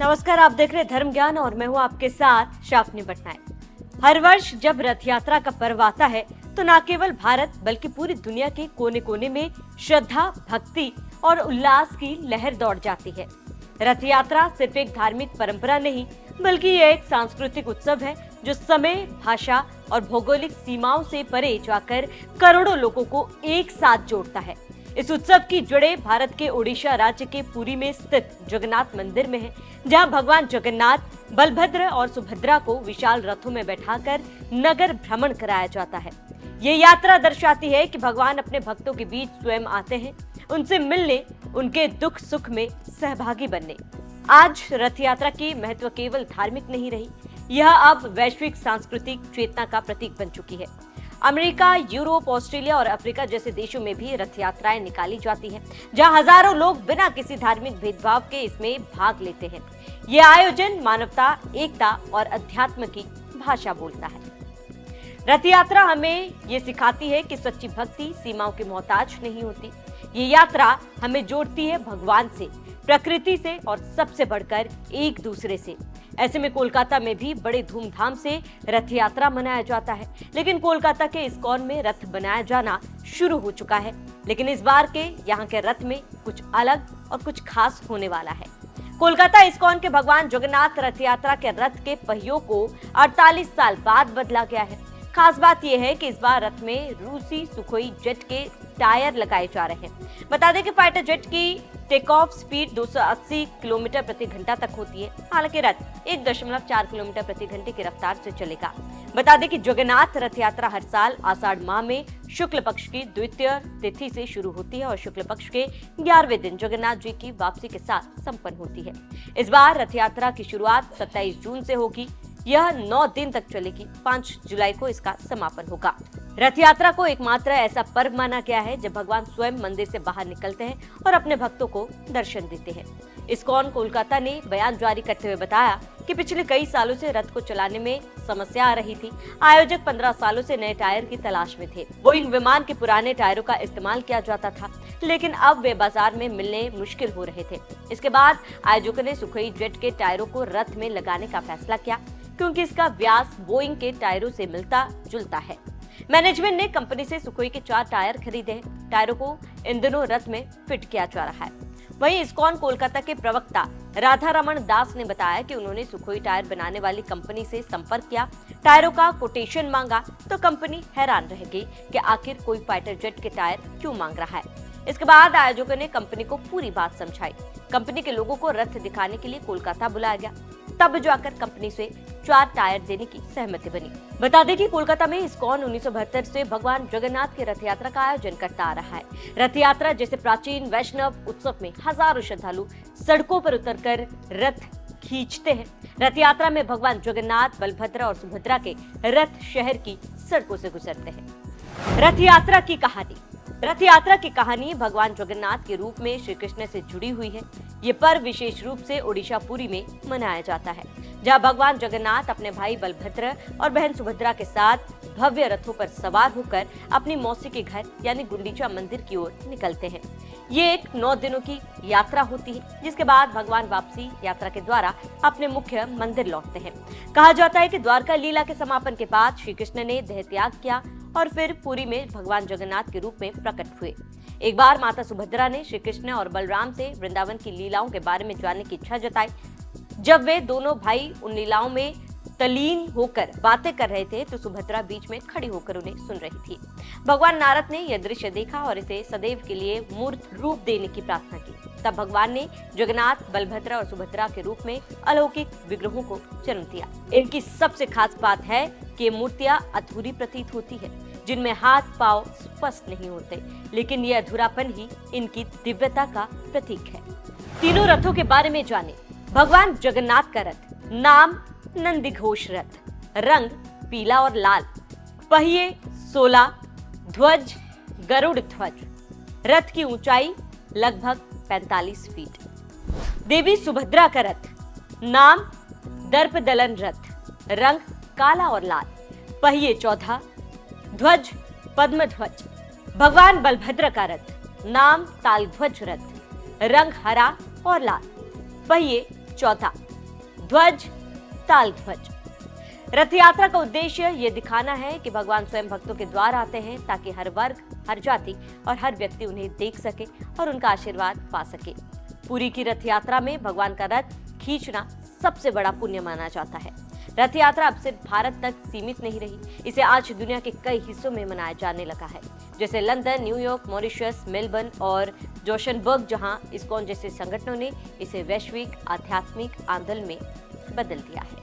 नमस्कार, आप देख रहे धर्म ज्ञान और मैं हूं आपके साथ शाफनी पटनायक। हर वर्ष जब रथ यात्रा का पर्व आता है तो न केवल भारत बल्कि पूरी दुनिया के कोने कोने में श्रद्धा, भक्ति और उल्लास की लहर दौड़ जाती है। रथ यात्रा सिर्फ एक धार्मिक परंपरा नहीं बल्कि ये एक सांस्कृतिक उत्सव है जो समय, भाषा और भौगोलिक सीमाओं से परे जाकर करोड़ों लोगों को एक साथ जोड़ता है। इस उत्सव की जड़ें भारत के ओडिशा राज्य के पुरी में स्थित जगन्नाथ मंदिर में है, जहां भगवान जगन्नाथ, बलभद्र और सुभद्रा को विशाल रथों में बैठाकर नगर भ्रमण कराया जाता है। ये यात्रा दर्शाती है कि भगवान अपने भक्तों के बीच स्वयं आते हैं, उनसे मिलने, उनके दुख सुख में सहभागी बनने। आज रथ यात्रा की महत्व केवल धार्मिक नहीं रही, यह अब वैश्विक सांस्कृतिक चेतना का प्रतीक बन चुकी है। अमेरिका, यूरोप, ऑस्ट्रेलिया और अफ्रीका जैसे देशों में भी रथ यात्राएं निकाली जाती हैं, जहां हजारों लोग बिना किसी धार्मिक भेदभाव के इसमें भाग लेते हैं। ये आयोजन मानवता, एकता और अध्यात्म की भाषा बोलता है। रथ यात्रा हमें ये सिखाती है कि सच्ची भक्ति सीमाओं की मोहताज नहीं होती। ये यात्रा हमें जोड़ती है भगवान से, प्रकृति से और सबसे बढ़कर एक दूसरे से। ऐसे में कोलकाता में भी बड़े धूमधाम से रथ यात्रा मनाया जाता है, लेकिन कोलकाता के इस्कॉन में रथ बनाया जाना शुरू हो चुका है। लेकिन इस बार के यहाँ के रथ में कुछ अलग और कुछ खास होने वाला है। कोलकाता इस्कॉन के भगवान जगन्नाथ रथ यात्रा के रथ के पहियों को 48 साल बाद बदला गया है। खास बात यह है कि इस बार रथ में रूसी सुखोई जेट के टायर लगाए जा रहे हैं। बता दें कि फाइटर जेट की टेक ऑफ स्पीड 280 किलोमीटर प्रति घंटा तक होती है। हालांकि रथ 1.4 किलोमीटर प्रति घंटे की रफ्तार से चलेगा। बता दें कि जगन्नाथ रथ यात्रा हर साल आषाढ़ माह में शुक्ल पक्ष की द्वितीय तिथि से शुरू होती है और शुक्ल पक्ष के 11वें दिन जगन्नाथ जी की वापसी के साथ संपन्न होती है। इस बार रथ यात्रा की शुरुआत 27 जून से होगी। यह 9 दिन तक चलेगी। 5 जुलाई को इसका समापन होगा। रथ यात्रा को एकमात्र ऐसा पर्व माना गया है जब भगवान स्वयं मंदिर से बाहर निकलते हैं और अपने भक्तों को दर्शन देते हैं। इस्कॉन कोलकाता ने बयान जारी करते हुए बताया कि पिछले कई सालों से रथ को चलाने में समस्या आ रही थी। आयोजक 15 सालों से नए टायर की तलाश में थे। बोइंग विमान के पुराने टायरों का इस्तेमाल किया जाता था, लेकिन अब वे बाजार में मिलने मुश्किल हो रहे थे। इसके बाद आयोजकों ने सुखोई जेट के टायरों को रथ में लगाने का फैसला किया, क्योंकि इसका व्यास बोइंग के टायरों से मिलता जुलता है। मैनेजमेंट ने कंपनी से सुखोई के 4 टायर खरीदे हैं। टायरों को इन दिनों रथ में फिट किया जा रहा है। वहीं इस्कॉन कोलकाता के प्रवक्ता राधा रमन दास ने बताया कि उन्होंने सुखोई टायर बनाने वाली कंपनी से संपर्क किया, टायरों का कोटेशन मांगा तो कंपनी हैरान रह गई कि आखिर कोई फाइटर जेट के टायर क्यों मांग रहा है। इसके बाद आयोजकों ने कंपनी को पूरी बात समझाई। कंपनी के लोगों को रथ दिखाने के लिए कोलकाता बुलाया गया, तब जाकर कंपनी से 4 टायर देने की सहमति बनी। बता दें कि कोलकाता में इस्कॉन 1972 से भगवान जगन्नाथ की रथ यात्रा का आयोजन करता आ रहा है। रथ यात्रा जैसे प्राचीन वैष्णव उत्सव में हजारों श्रद्धालु सड़कों पर उतरकर रथ खींचते हैं। रथ यात्रा में भगवान जगन्नाथ, बलभद्र और सुभद्रा के रथ शहर की सड़कों से गुजरते हैं। रथ यात्रा की कहानी। रथ यात्रा की कहानी भगवान जगन्नाथ के रूप में श्री कृष्ण से जुड़ी हुई है। ये पर्व विशेष रूप से ओडिशा पुरी में मनाया जाता है, जहां भगवान जगन्नाथ अपने भाई बलभद्र और बहन सुभद्रा के साथ भव्य रथों पर सवार होकर अपनी मौसी के घर यानी गुंडीचा मंदिर की ओर निकलते हैं। ये एक 9 दिनों की यात्रा होती है, जिसके बाद भगवान वापसी यात्रा के द्वारा अपने मुख्य मंदिर लौटते हैं। कहा जाता है कि द्वारका लीला के समापन के बाद श्री कृष्ण ने देह त्याग किया और फिर पुरी में भगवान जगन्नाथ के रूप में प्रकट हुए। एक बार माता सुभद्रा ने श्री कृष्ण और बलराम से वृंदावन की लीलाओं के बारे में जानने की इच्छा जताई। जब वे दोनों भाई उन लीलाओं में तल्लीन होकर बातें कर रहे थे तो सुभद्रा बीच में खड़ी होकर उन्हें सुन रही थी। भगवान नारद ने यह दृश्य देखा और इसे सदैव के लिए मूर्त रूप देने की प्रार्थना की। तब भगवान ने जगन्नाथ, बलभद्र और सुभद्रा के रूप में अलौकिक विग्रहों को जन्म दिया। इनकी सबसे खास बात है कि मूर्तियां अधूरी प्रतीत होती है, जिनमें हाथ पांव स्पष्ट नहीं होते, लेकिन यह अधूरापन ही इनकी दिव्यता का प्रतीक है। तीनों रथों के बारे में जाने। भगवान जगन्नाथ का रथ, नाम नंदीघोष रथ, रंग पीला और लाल, पहिए 16, ध्वज गरुड़ ध्वज, रथ की ऊंचाई लगभग 45 फीट। देवी सुभद्रा का रथ, नाम दर्पदलन रथ, रंग काला और लाल, पहिए 14, ध्वज पद्म ध्वज। भगवान बलभद्र का रथ, नाम तालध्वज रथ, रंग हरा और लाल, पहिए 14, ध्वज ताल ध्वज। रथ यात्रा का उद्देश्य ये दिखाना है कि भगवान स्वयं भक्तों के द्वार आते हैं ताकि हर वर्ग, हर जाति और हर व्यक्ति उन्हें देख सके और उनका आशीर्वाद पा सके। पुरी की रथ यात्रा में भगवान का रथ खींचना सबसे बड़ा पुण्य माना जाता है। रथ यात्रा अब सिर्फ भारत तक सीमित नहीं रही, इसे आज दुनिया के कई हिस्सों में मनाया जाने लगा है, जैसे लंदन, न्यूयॉर्क, मॉरिशस, मेलबर्न और जोशनबर्ग, जहां इस्कॉन जैसे संगठनों ने इसे वैश्विक आध्यात्मिक आंदोलन में बदल दिया है।